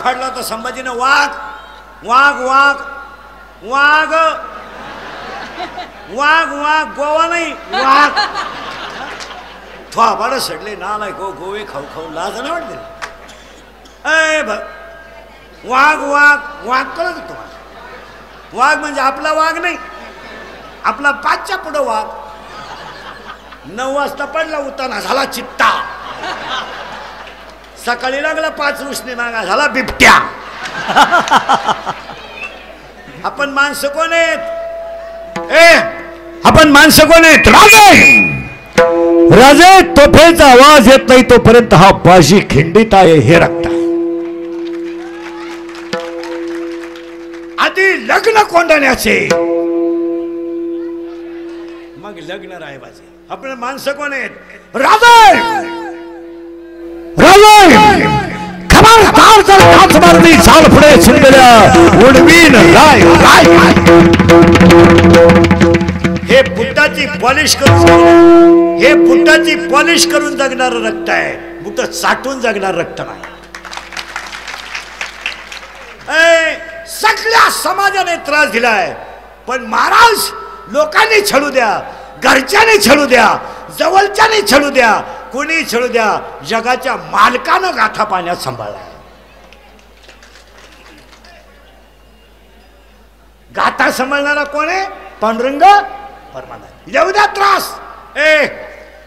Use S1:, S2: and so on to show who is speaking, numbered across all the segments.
S1: फाडला होता संभाजीनं. वाघ वाघ वाघ वाघ वाघ वाघ गोवा नाही वाघ. थोबाड सडले नालाय गोवे खाऊ खाऊ लाज नाही वाटते. वाघ वाघ वाघ कळत तुम्हाला. वाघ म्हणजे आपला वाघ नाही, आपला 5च्या पुढं वाघ. 9 वाजता पडला उताना झाला चित्ता. सकाळी लागला 5 उसने मागा झाला बिबट्या. आपण माणसं कोण आहेत? आपण माणसं कोण आहेत? राजे राजे तोफेचा आवाज येत नाही तोपर्यंत हा बाजी खिंडीत आहे हे रक्त. आधी लग्न कोंडाण्याचे मग लग्न रायबाचे. आपण माणसं कोण आहेत? राजे राजे खबरदार जर काच मारली चाल पुढे सुंदर्या उडवीन राय राय. हे बुटाची पॉलिश करून हे बुटाची पॉलिश करून जगणार रक्त आहे. बुट साठून जगणार रक्त नाही. सगळ्या समाजाने त्रास दिलाय पण महाराज लोकांनी छळू द्या, घरच्याने छळू द्या, जवळच्याने छळू द्या, कोणी छळू द्या, जगाच्या मालकानं गाठा पाण्यात सांभाळलाय. गाथा सांभाळणारा कोण आहे? पांडुरंग परमानंद. येऊ द्या त्रास.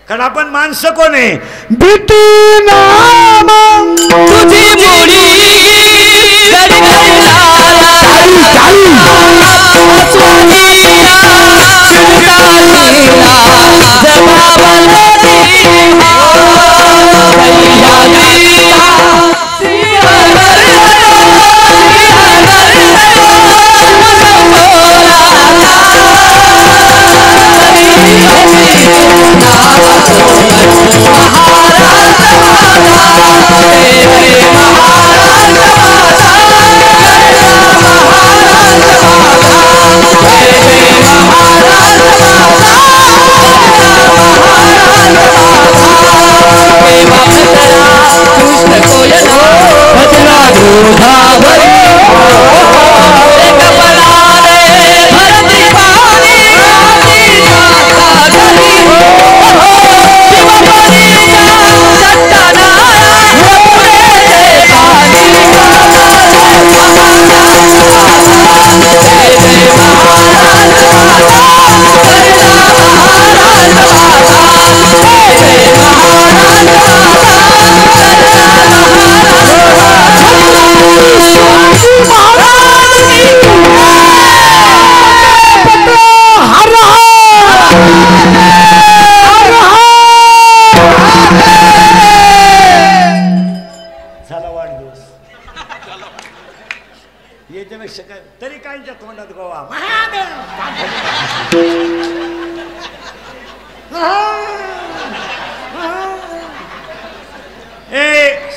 S1: कारण आपण माणसं कोण आहे? भीती नाम तुझी मुडी तरी काहींच्या तोंडात गोवा.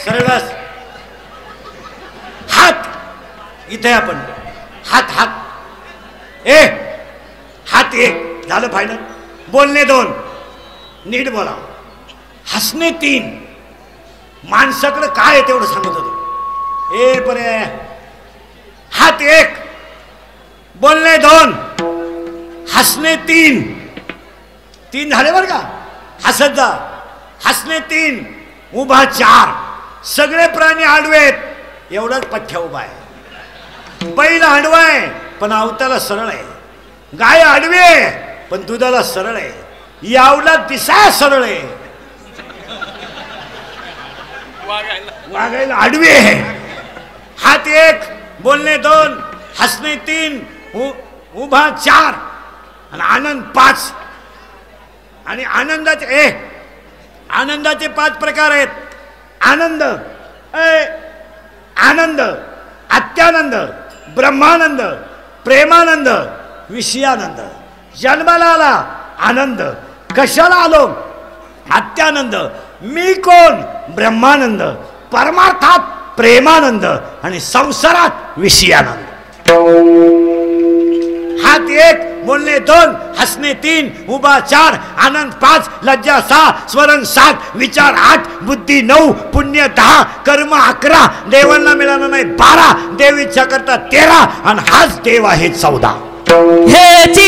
S1: सरळस हात इथे आपण हात हात हात 1 झालं फायनल. बोलणे 2 नीट बोला. हसणे 3. माणसाकडे काय आहे तेवढं सांगत होतो. बरे हात 1 बोलणे 2 हसणे 3 झाले बरं का. हसत जा. हसणे 3 उभा 4. सगळे प्राणी आडवेत एवढाच पठ्ठ्या उभा आहे. बैल आडवा आहे पण अवताला सरळ आहे. गाय आडवी आहे पण दुधाला सरळ आहे. यावला दिसाय सरळ आहे, वागायला आडवी आहे. हात 1 बोलणे 2 हसणे 3 उभा 4 आणि आनंद 5. आणि आनंदाचे 5 प्रकार आहेत. आनंद आनंद अत्यानंद ब्रह्मानंद प्रेमानंद विषयानंद. जन्माला आला आनंद, कशाला आलो अत्यानंद, मी कोण ब्रह्मानंद, परमार्थात प्रेमानंद आणि संसारात विषयानंद. हात 1 बोलणे 2, हसणे 3, उभा 4, आनंद 5, लज्जा 6, स्वरण 7, विचार 8, बुद्धी 9, पुण्य 10, कर्म 11, देवांना मिळालं नाही 12, देव इच्छा करता 13, आणि हाच देव आहे 14.
S2: हेची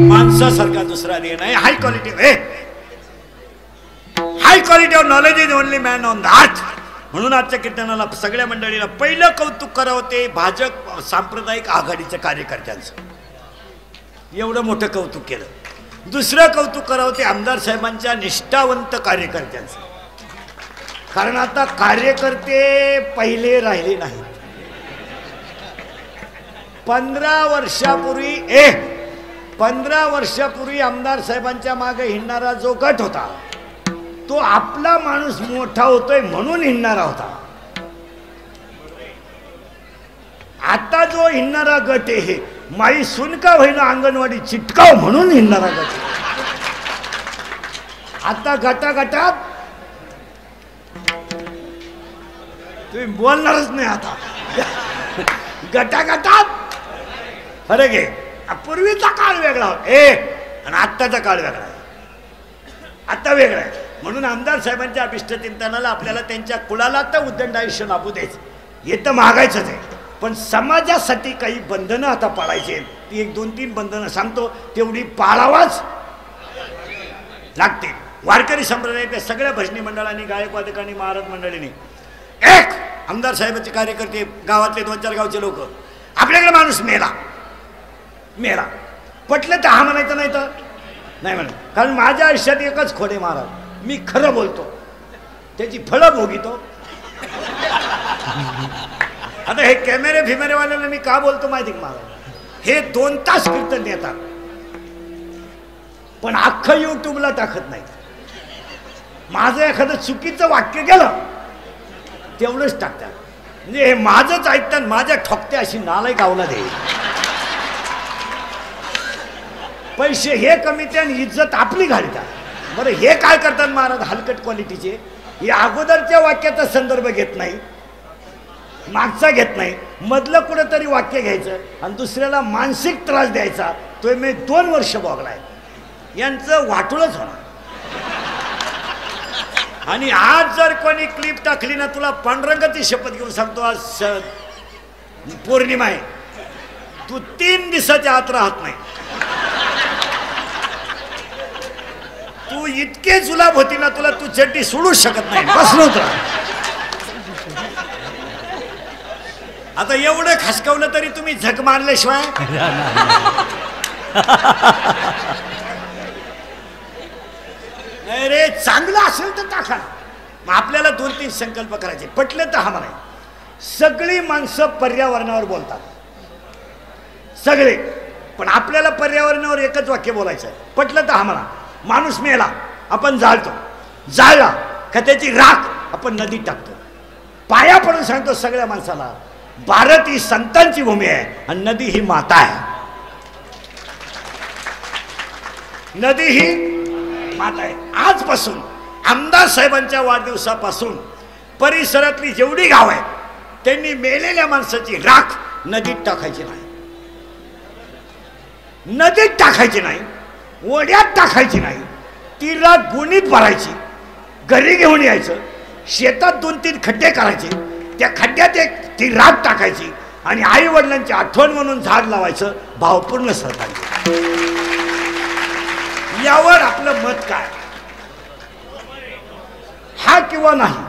S1: माणसासारखा दुसरा देह नाही. High quality, high quality of knowledge is only man on the earth. म्हणून आजच्या कीर्तनाला सगळ्या मंडळीला पहिलं कौतुक करावं ते भाजप सांप्रदायिक आघाडीच्या कार्यकर्त्यांचं. एवढं मोठं कौतुक केलं. दुसरं कौतुक करावं ते आमदार साहेबांच्या निष्ठावंत कार्यकर्त्यांचं. कारण आता कार्यकर्ते पहिले राहिले नाहीत. 15 वर्षापूर्वी आमदार साहेबांच्या मागे हिंडणारा जो गट होता तो आपला माणूस मोठा होतोय म्हणून हिंडणारा होता. आता जो हिंडणारा गट आहे माई सुनका होईना अंगणवाडी चिटकाव म्हणून हिंडणारा गट. आता गटागटात तुम्ही बोलणारच नाही. आता गटागटात फरक आहे. पूर्वीचा काळ वेगळा होता आणि आत्ताचा काळ वेगळा आहे. आता वेगळा आहे. म्हणून आमदार साहेबांच्या अभिष्टचिंतनाला आपल्याला त्यांच्या कुळाला तर उद्दंड आयुष्य लाभू द्यायचं हे तर मागायचंच आहे. पण समाजासाठी काही बंधनं आता पाळायची. ती 1-2-3 बंधनं सांगतो तेवढी पाळावाच लागते. वारकरी संप्रदायाच्या सगळ्या भजनी मंडळांनी, गायकवादकांनी, महाराज मंडळींनी एक आमदार साहेबांचे कार्यकर्ते, गावातले 2-4 गावचे लोक, आपल्याकडे माणूस मेला पटलं तर हा म्हणायचं नाही तर नाही म्हणत. कारण माझ्या आयुष्यात एकच खोडे महाराज, मी खरं बोलतो त्याची फळं भोगितो. आता हे कॅमेरे फिमेरेवाल्याला मी का बोलतो माहिती का महाराज, हे 2 तास कीर्तन देतात पण अख्खं यूट्यूबला टाकत नाही. माझं एखादं चुकीचं वाक्य गेलं तेवढंच टाकतात. म्हणजे हे माझंच ऐकतात, माझ्या ठोकते अशी नालायक गावला दे. पैसे हे कमी त्यान इज्जत आपली घालतात. बरं हे काय करतात महाराज हलकट क्वालिटीचे, हे अगोदरच्या वाक्याचा संदर्भ घेत नाही, मागचा घेत नाही, मधलं कुठेतरी वाक्य घ्यायचं आणि दुसऱ्याला मानसिक त्रास द्यायचा. तो मी 2 वर्ष भोगलाय. यांचं वाटूळच होणार. आणि आज जर कोणी क्लिप टाकली ना, तुला पांडुरंगाची शपथ घेऊन सांगतो, आज पौर्णिमा आहे, तू 3 दिवसाच्या आत राहत नाही. तू इतके जुलाब होती ना, तुला तू चड्डी सोडूच शकत नाही, बसलोच राहा. आता एवढं खसकवलं तरी तुम्ही झक मारल्याशिवाय अरे चांगलं असेल तर टाका. मग आपल्याला 2-3 संकल्प करायचे. पटले तर हा म्हणाय. सगळी माणसं पर्यावरणावर बोलतात, सगळे, पण आपल्याला पर्यावरणावर एकच वाक्य बोलायचं आहे. पटलं तर हा म्हणा. माणूस मेला, आपण जाळतो, जाळला का त्याची राख आपण नदीत टाकतो. पाया पडून सांगतो सगळ्या माणसाला, भारत ही संतांची भूमी आहे आणि नदी ही माता आहे. नदी ही माता आहे. आजपासून आमदार साहेबांच्या वाढदिवसापासून परिसरातली जेवढी गाव आहेत त्यांनी मेलेल्या माणसाची राख नदीत टाकायची नाही, नदीत टाकायची नाही, ओढ्यात टाकायची नाही. ती राख गुणीत भरायची, घरी घेऊन यायचं, शेतात 2-3 खड्डे करायचे, त्या खड्ड्यात ती राख टाकायची आणि आई वडिलांची आठवण म्हणून झाड लावायचं. भावपूर्ण सहकार्य. यावर आपलं मत काय? हा किंवा नाही?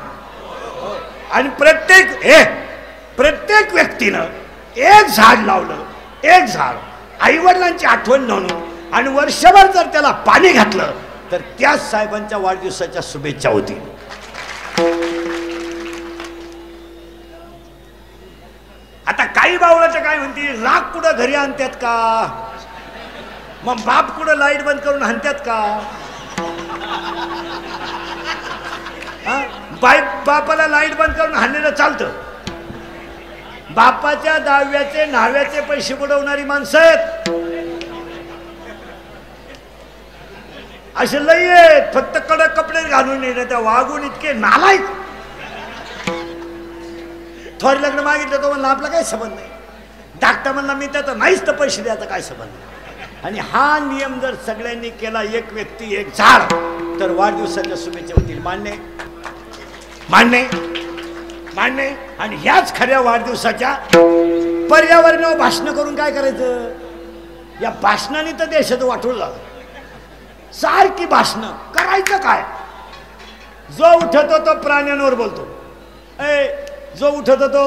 S1: आणि प्रत्येक व्यक्तीनं एक झाड लावलं, एक झाड आई वडिलांची आठवण म्हणून, आणि वर्षभर जर त्याला पाणी घातलं तर त्याच साहेबांच्या वाढदिवसाच्या शुभेच्छा होतील. आता काही बावळाचं काय म्हणतील, राग कुठं घरी आणतात का? मग बाप कुठं लाईट बंद करून आणतात का? बापाला लाईट बंद करून हाणलेलं चालतं. बापाच्या दहाव्याचे न्हाव्याचे पैसे बुडवणारी माणसं आहेत असे लई आहेत. फक्त कडक कपडे घालून येणे, त्या वागून इतके नालायक. थोर लग्न मागितलं तो म्हणला आपला काही संबंध नाही, धाकटा म्हणला मी त्याचा नाहीच तर पैसे द्यायचा काय संबंध नाही. आणि हा नियम जर सगळ्यांनी केला, एक व्यक्ती एक झाड, तर वाढदिवसाच्या शुभेच्छा होतील. मान्य मान्य मान्य. आणि ह्याच खऱ्या वाढदिवसाच्या पर्यावरणावर भाषण करून काय करायचं? या भाषणाने तर देशाचं वाटून झालं. सारखी भाषण करायचं काय? जो उठतो तो प्राण्यांवर बोलतो. जो उठत होतो,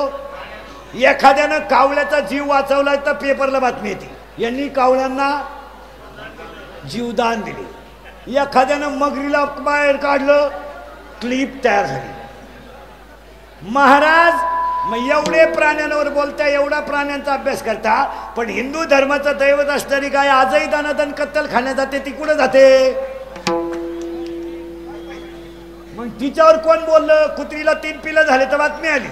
S1: एखाद्यानं कावळ्याचा जीव वाचवला तर पेपरला बातमी येते, यांनी कावळ्यांना जीवदान दिले. एखाद्यानं मगरीला बाहेर काढलं, क्लिप तयार झाली. महाराज मग एवढे प्राण्यांवर बोलता, एवढा प्राण्यांचा अभ्यास करता, पण हिंदू धर्माचं दैवत असणारी गाय आजही दानादान कत्तल खाण्यात जाते, ती कुठं जाते? मग तिच्यावर कोण बोललं? कुत्रीला 3 पिलं झाले तर बातमी आली.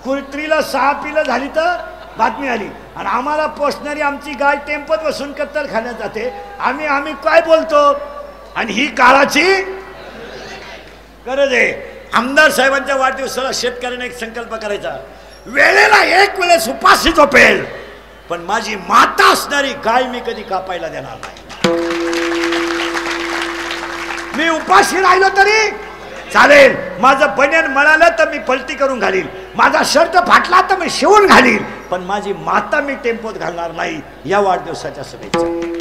S1: कुत्रीला 6 पिलं झाली तर बातमी आली. आणि आम्हाला पोसणारी आमची गाय टेम्पोत बसून कत्तल खाण्यात जाते. आम्ही काय बोलतो? आणि ही काळाची गरज आहे. आमदार साहेबांच्या वाढदिवसाला शेतकऱ्यांना एक संकल्प करायचा, वेळेला एक वेळेस उपाशी झोपेल, पण माझी माता असणारी गाय मी कधी कापायला देणार नाही. मी उपाशी राहिलो तरी चालेल, माझं बनियान मळालं तर मी पलटी करून घालील, माझा शर्ट फाटला तर मी शिवून घालील, पण माझी माता मी टेम्पोत घालणार नाही. या वाढदिवसाच्या शुभेच्छा.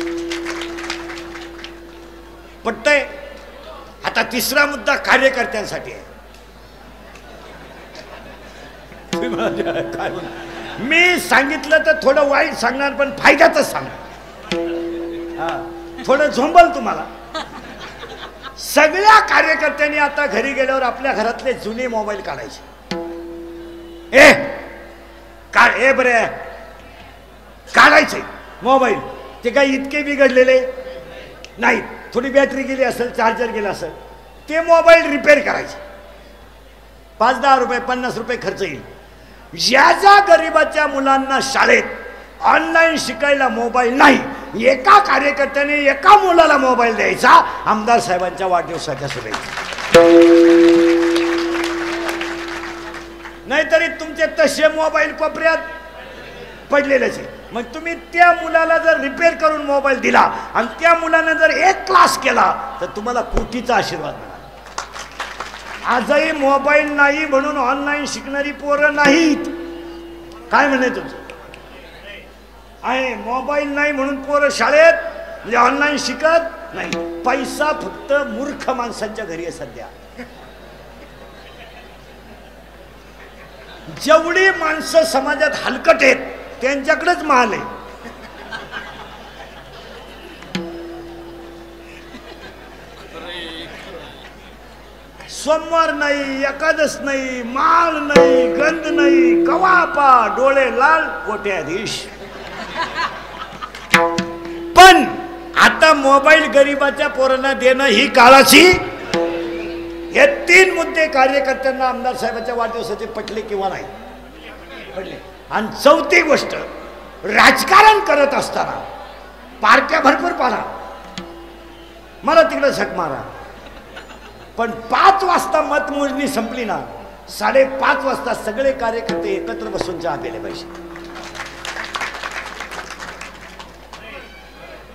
S1: पटतंय? आता तिसरा मुद्दा कार्यकर्त्यांसाठी आहे. काय मी सांगितलं तर थोडं वाईट सांगणार, पण फायद्यातच सांगणार. थोडं झोंबल तुम्हाला. सगळ्या कार्यकर्त्यांनी आता घरी गेल्यावर आपल्या घरातले जुने मोबाईल काढायचे. बरे काढायचे मोबाईल. ते काही इतके बिघडलेले नाही, थोडी बॅटरी गेली असेल, चार्जर गेला असेल, ते मोबाईल रिपेअर करायचे. 5-10 रुपये 50 रुपये खर्च येईल. ज्या गरिबाच्या मुलांना शाळेत ऑनलाईन शिकायला मोबाईल नाही, एका कार्यकर्त्याने एका मुलाला मोबाईल द्यायचा. आमदार साहेबांच्या वाढदिवसाच्या शुभेच्छा. नाहीतरी तुमचे तसे मोबाईल कोपऱ्यात पडलेलेच आहे. मग तुम्ही त्या मुलाला जर रिपेअर करून मोबाईल दिला आणि त्या मुलाने जर 1 क्लास केला तर तुम्हाला कोटीचा आशीर्वाद मिळाला. आजही मोबाईल नाही म्हणून ऑनलाईन शिकणारी पोरं नाहीत. काय म्हणे तुमचं आहे? मोबाईल नाही म्हणून पोरं शाळेत म्हणजे ऑनलाईन शिकत नाही. पैसा फक्त मूर्ख माणसांच्या घरी आहे सध्या. जेवढी माणसं समाजात हलकट आहेत त्यांच्याकडेच माल आहे. सोमवार नाही, एकादश नाही, माल नाही, गंध नाही, कवापा, डोळे लाल, कोट्याधीश. पण आता मोबाईल गरीबाच्या पोरांना देणं ही काळाची. हे 3 मुद्दे कार्यकर्त्यांना आमदार साहेबांच्या वाढदिवसाचे पटले किंवा नाही पटले. आणि 4थी गोष्ट, राजकारण करत असताना पार्ट्या भरपूर पाडा, मला तिकडे झक मारा, पण 5 वाजता मतमोजणी संपली ना, 5:30 वाजता सगळे कार्यकर्ते एकत्र बसून चहा प्यायले पाहिजे.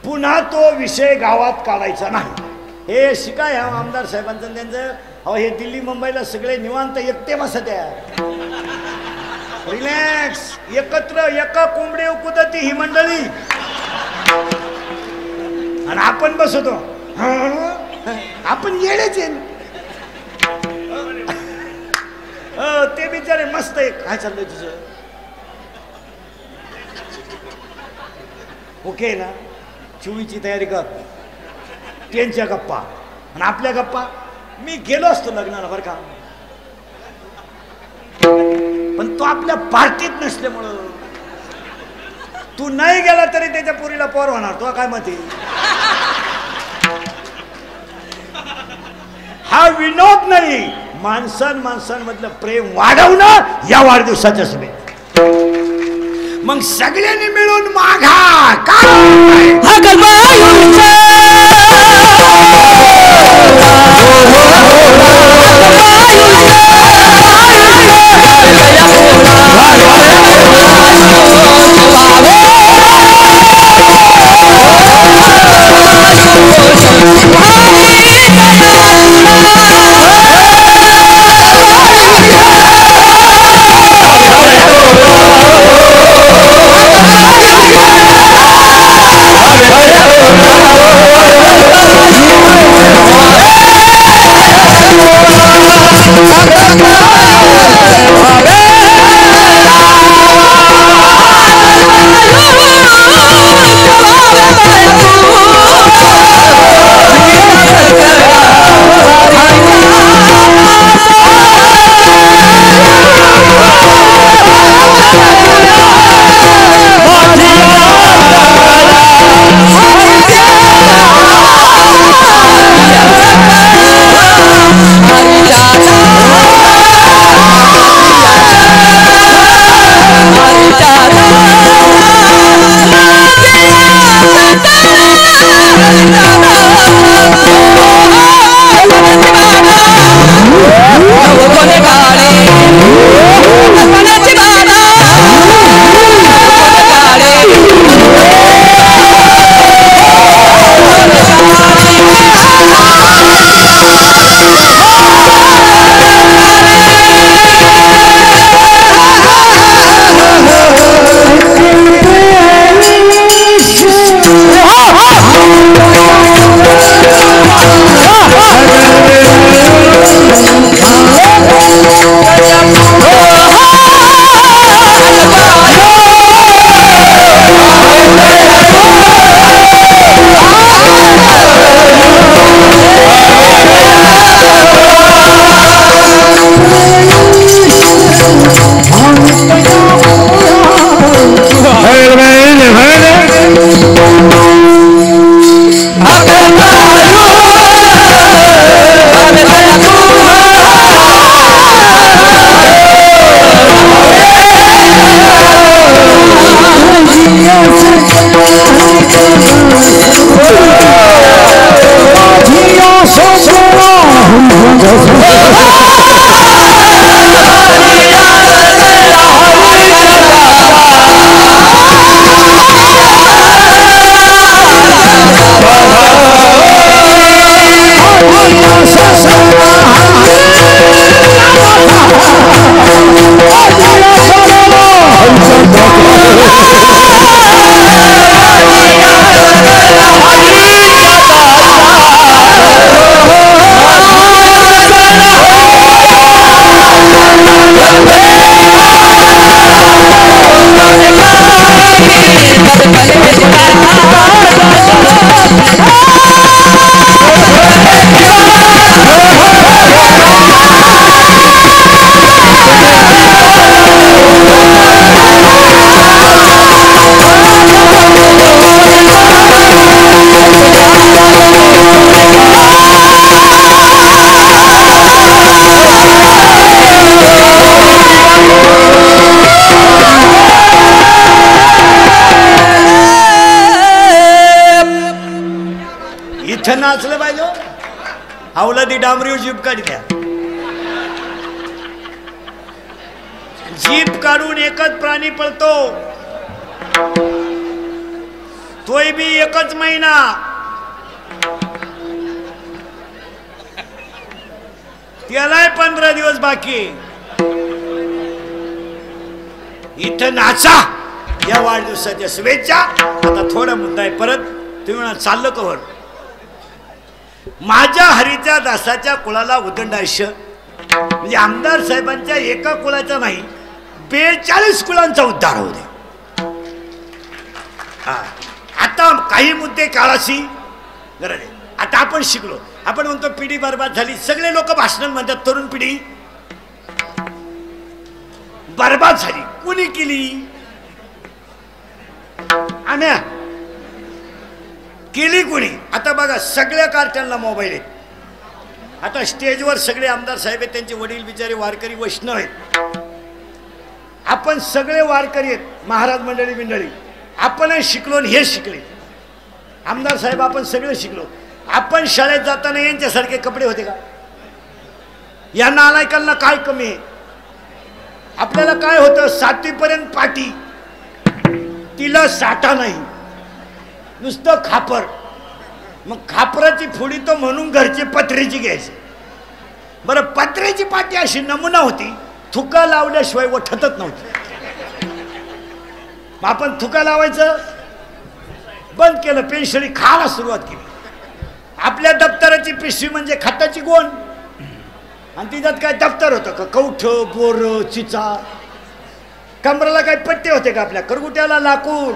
S1: पुन्हा तो विषय गावात काढायचा नाही. हे शिकाय आमदार साहेबांचं त्यांचं. अहो हे दिल्ली मुंबईला सगळे निवांत एकटे बसत आहे, रिलॅक्स, एकत्र एका कोंबडे कुदती ही मंडळी, आणि आपण बसतो आपण येडेच आहे. ते बिचारे मस्त आहे. काय चाललंय तुझं? ओके ना, चोवीची तयारी कर. त्यांच्या गप्पा आणि आपल्या गप्पा. मी गेलो असतो लग्नाला बरं का, पण तो आपल्या पार्टीत नसल्यामुळं. तू नाही गेला तरी त्याच्या पोरीला पोर होणार. तो काय मत आहे? हा विनोद नाही, माणसांमधलं प्रेम वाढवणं या वाढदिवसाच्या शुभेच्छा. मग सगळ्यांनी मिळून माघा का इथं नाचलं पाहिजे. अवलादी डांबरीव जीप काढी द्या. जीप काढून एकच प्राणी पळतो, तोय बी एकच महिना. त्यालाय 15 दिवस बाकी. इथं नाचा या वाढदिवसाच्या शुभेच्छा. आता थोडा मुद्दा आहे परत. तुम्ही म्हणा चाललं कवर. माझ्या हरीच्या दासाच्या कुळाला उदंड आयुष्य, म्हणजे आमदार साहेबांच्या एका कुळाचा नाही 42 कुळांचा उद्धार होऊ दे. आता काही मुद्दे काळाशी गरज आहे. आता आपण शिकलो. आपण म्हणतो पिढी बर्बाद झाली. सगळे लोक भाषण म्हणतात तरुण पिढी बर्बाद झाली. कुणी केली? आम्ही केली कोणी? आता बघा सगळ्या कारट्यांना मोबाईल आहेत. आता स्टेजवर सगळे आमदार साहेब आहेत, त्यांचे वडील बिचारे वारकरी वैष्णव आहेत. आपण सगळे वारकरी आहेत, महाराज मंडळी. आपणही शिकलो आणि हे शिकले. आमदार साहेब आपण सगळे शिकलो. आपण शाळेत जाताना यांच्यासारखे कपडे होते का? या नालायकांना काय कमी आहे? आपल्याला काय होतं? 7वी पर्यंत पाटी, तिला साठा नाही, नुसतं खापर. मग खापराची फोडी तो म्हणून घरची पत्र्याची घ्यायची. बरं पत्र्याची पाटी अशी नमुना होती, थुका लावल्याशिवाय वठतच नव्हती. मग आपण थुका लावायचं बंद केलं, पेन्शिली खायला सुरुवात केली. आपल्या दप्तराची पिशवी म्हणजे खताची गोण, आणि तिच्यात काय दप्तर होतं का? कवठ, बोर, चिचा. कमराला काय पट्टे होते का? आपल्या करगुट्याला लाकूड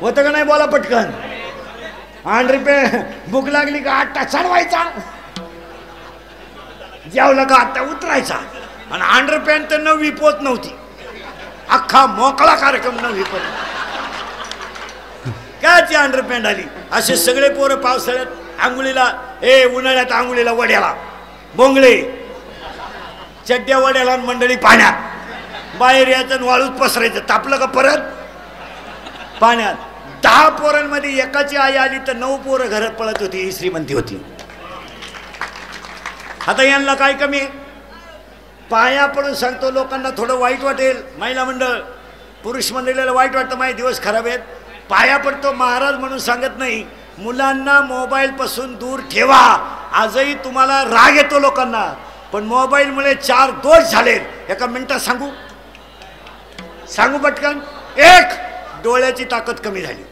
S1: होतं का नाही? बोला पटकन. 8 रुपये भूक लागली का आट्टा चढवायचा, जेवलं का आट्टा उतरायचा. आणि 8 रुपयांत 9वी पोत नव्हती, अख्खा मोकळा कार्यक्रम 9वी पोत. काय ती 8 रुपयांत आली. असे सगळे पोरं पावसाळ्यात आंघोळीला, उन्हाळ्यात आंघोळीला वड्याला, बोंगळे चड्ड्या वड्याला, मंडळी पाण्यात. बाहेर यायचं वाळूच पसरायचं. तापलं का परत पाण्यात. 10 पोरांमध्ये एकाची आई आली तर 9 पोरं घरात पळत होती. ही श्रीमंती होती. आता यांना काय कमी आहे? पाया पडून सांगतो, लोकांना थोडं वाईट वाटेल. महिला मंडळ, पुरुष मंडळीला वाईट वाटतं, माझे दिवस खराब आहेत. पाया पडतो, महाराज म्हणून सांगत नाही. मुलांना मोबाईल पासून दूर ठेवा. आजही तुम्हाला राग येतो लोकांना, पण मोबाईलमुळे 4 दोष झालेत. एका मिनिटात सांगू पटकन. 1, डोळ्याची ताकद कमी झाली.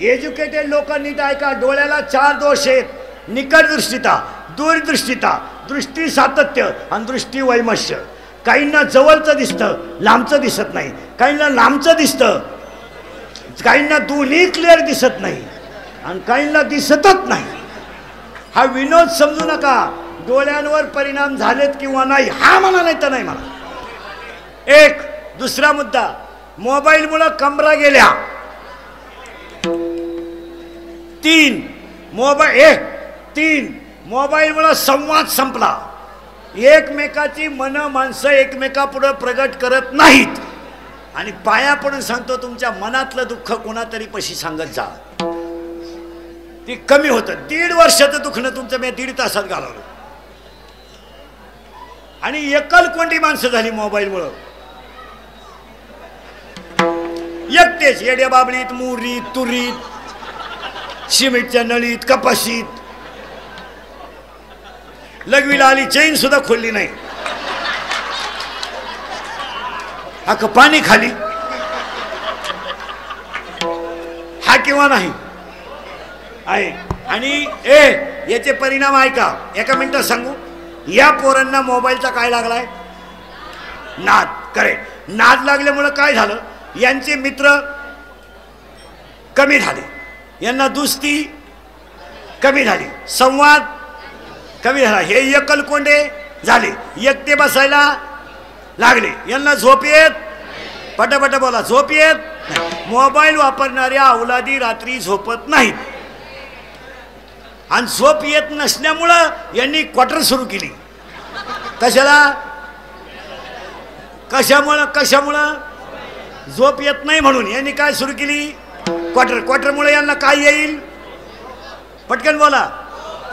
S1: एज्युकेटेड लोकांनी ऐका, डोळ्याला 4 दोष आहेत. निकट दृष्टिता, दूरदृष्टिता, दृष्टी सातत्य आणि दृष्टी वैमश्य. काहींना जवळचं दिसतं, लांबचं दिसत नाही. काहींना लांबचं दिसतं, काहींना दोन्ही क्लिअर दिसत नाही, आणि काहींना दिसतच नाही. हा विनोद समजू नका. डोळ्यांवर परिणाम झालेत किंवा नाही हा म्हणा, नाही तर नाही म्हणा. 1. दुसरा मुद्दा, मोबाईलमुळे कमरा गेल्या. 3. मोबाईलमुळे संवाद संपला. एकमेकाची माणसं एकमेकापुढे प्रगट करत नाहीत. आणि पाया पडून सांगतो, तुमच्या मनातलं दुःख कोणातरी पशी सांगत जा, ती कमी होतं. 1.5 वर्षाचं दुखणं तुमचं मी 1.5 तासात घालवलं. आणि एकलकोंडी माणसं झाली मोबाईलमुळं. एकटेच येड्या बाबळीत, मुरीत, तुरीत, सिमेंटच्या नळीत, कपाशीत. लघवीला आली, चैन सुद्धा खोलली नाही, अख्खं पाणी खाली. हा किंवा नाही आहे. आणि याचे परिणाम आहे का? एका मिनिटात सांगू. या पोरांना मोबाईलचा काय लागलाय? नाद. करेक्ट. नाद लागल्यामुळं काय झालं? यांचे मित्र कमी झाले, यांना दुस्ती कमी झाली, संवाद कमी झाला. हे एकलकोंडे झाले, एकटे बसायला लागले. यांना झोप येत, पटापट बोला, झोप येत. मोबाईल वापरणाऱ्या अवलादी रात्री झोपत नाहीत. आणि झोप येत नसल्यामुळं यांनी क्वार्टर सुरू केली. कशामुळं? झोप येत नाही म्हणून यांनी काय सुरू केली? क्वार्टरमुळे यांना काय येईल? पटकन बोला.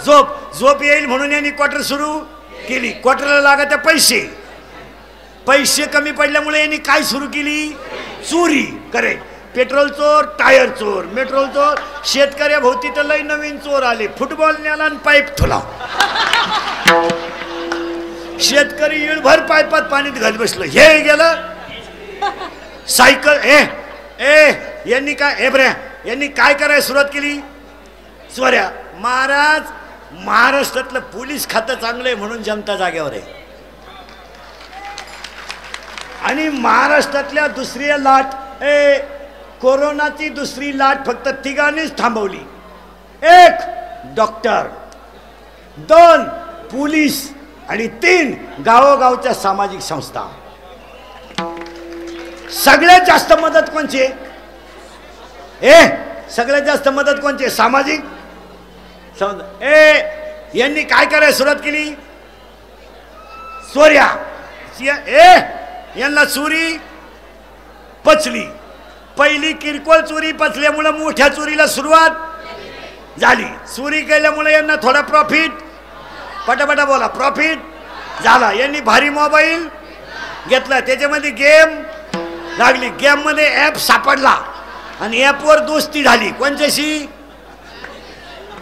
S1: झोप येईल म्हणून यांनी क्वार्टर सुरू केली. क्वार्टरला लागत पैसे कमी पडल्यामुळे यांनी काय सुरू केली? चोरी. करेक्ट. पेट्रोल चोर, टायर चोर, मेट्रोल चोर. शेतकऱ्या भोवती तर लय नवीन चोर आले. फुटबॉल न्याला आणि पाईप ठोला. शेतकरी इळभर पाईपात पाणीत घात बसलं. हे गेलं. सायकल यांनी काय करायला सुरुवात केली? चोऱ्या. महाराज, महाराष्ट्रातलं पोलीस खातं चांगलं आहे म्हणून जनता जाग्यावर आहे. आणि महाराष्ट्रातल्या दुसरी लाट, कोरोनाची दुसरी लाट फक्त तिघांनीच थांबवली. 1 डॉक्टर, 2 पोलीस आणि 3 गावोगावच्या सामाजिक संस्था. सगळ्यात जास्त मदत कोणची? सगळ्यात जास्त मदत कोणची? सामाजिक संस्था. यांनी काय करायला सुरुवात केली? चोऱ्या. यांना चोरी पचली. पहिली किरकोळ चोरी पचल्यामुळे मोठ्या चोरीला सुरुवात झाली. चोरी केल्यामुळे यांना थोडा प्रॉफिट, पटापटा बोला, प्रॉफिट झाला. यांनी भारी मोबाईल घेतला. त्याच्यामध्ये गेम लागली. गेम मध्ये ॲप सापडला आणि ॲपवर दोस्ती झाली. कोणच्याशी?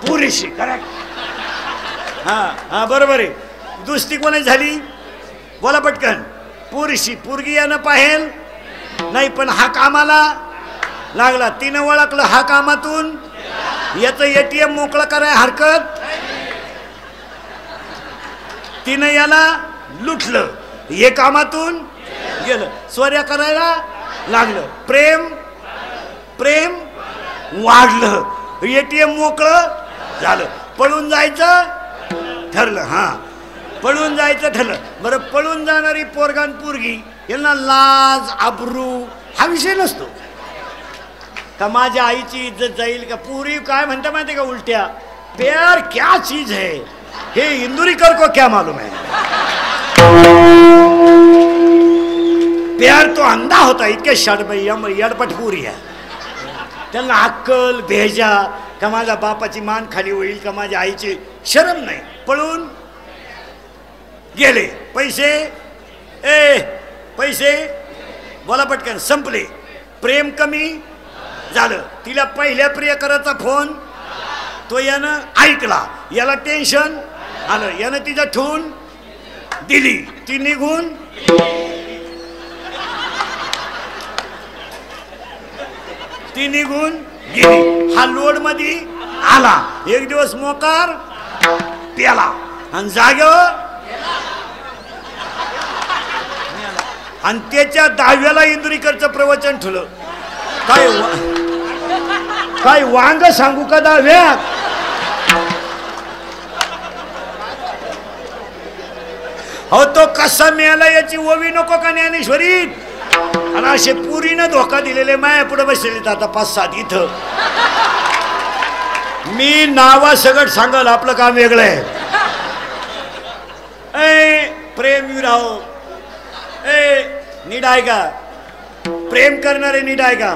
S1: पुरीशी. करेक्ट. हा बरोबर आहे. दोस्ती कोणाची झाली? बोला पटकन. पुरीशी. पोरगी यानं पाहेल नाही पण हा कामाला लागला. तिनं ओळखलं हा कामातून याचं ATM मोकळं करायला हरकत. तिनं याला लुटलं. हे कामातून गेलं. चोऱ्या करायला लागलं. प्रेम वाढलं. ATM मोकळं झालं. पळून जायचं ठरलं. पळून जायचं ठरलं. बरं, पळून जाणारी पोरगान पोरगी यांना लाज आबरू हा विषय नसतो का? माझ्या आईची इज्जत जाईल का? पुरी काय म्हणता माहिती का? उलट्या. प्यार क्या चीज है हे इंदुरीकर को क्या मालूम है? प्यार तो अंधा होता. इतके यडपट पुरी आहे. त्यांना अक्कल भेजा का माझ्या बापाची मान खाली होईल का माझ्या आईची शरम नाही. पळून गेले. पैसे बोला पटकन संपले. प्रेम कमी झालं. तिला पहिल्या प्रियकराचा फोन तो यानं ऐकला. याला टेन्शन आलं. यानं तिचा ठेवून दिली. ती निघून गेली. हा लोड मध्ये आला. एक दिवस मोकार प्याला आणि जागेवर आणि त्याच्या 10व्याला इंदुरीकरचं प्रवचन ठेवलं. काय वांग सांगू का 10व्यात? हो तो कसा मिळाला याची ओवी नको का ज्ञानेश्वरीत? आणि असे पुरीनं धोका दिलेले माया पुढे बसलेले आता 5-7 इथं. मी नावा सगळं सांगल, आपलं काम वेगळं आहे. प्रेम विराहो नीट आहे का? प्रेम करणारे नीट आहे का?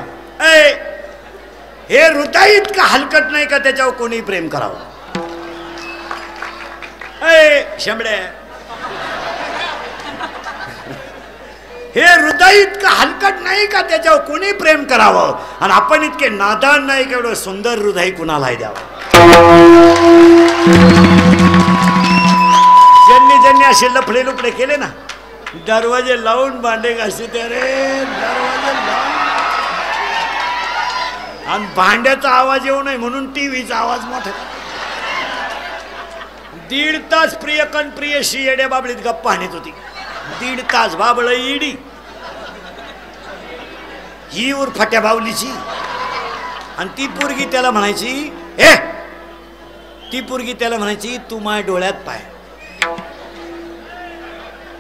S1: हे हृदय इतकं हलकट नाही का त्याच्यावर कोणी प्रेम करावं? शंभड्या, हे हृदय इतकं हलकट नाही का त्याच्यावर कोणी प्रेम करावं? आणि आपण इतके नादान नाही का एवढं सुंदर हृदय कुणालाही द्यावं? ज्यांनी असे लफडे लुपडे केले ना, दरवाजे लावून भांडे घासते रे, दरवाजे लावून. आणि भांड्याचा आवाज येऊ नये म्हणून टीव्हीचा आवाज मोठा. 1.5 तास प्रियकन प्रियशी येड्या बाबळीत गप्पा हाणीत होती. 1.5 तास. बाबळ इडी ही उरफाट्या बावलीची. आणि ती पोरगी त्याला म्हणायची तू माझ्या डोळ्यात पाय.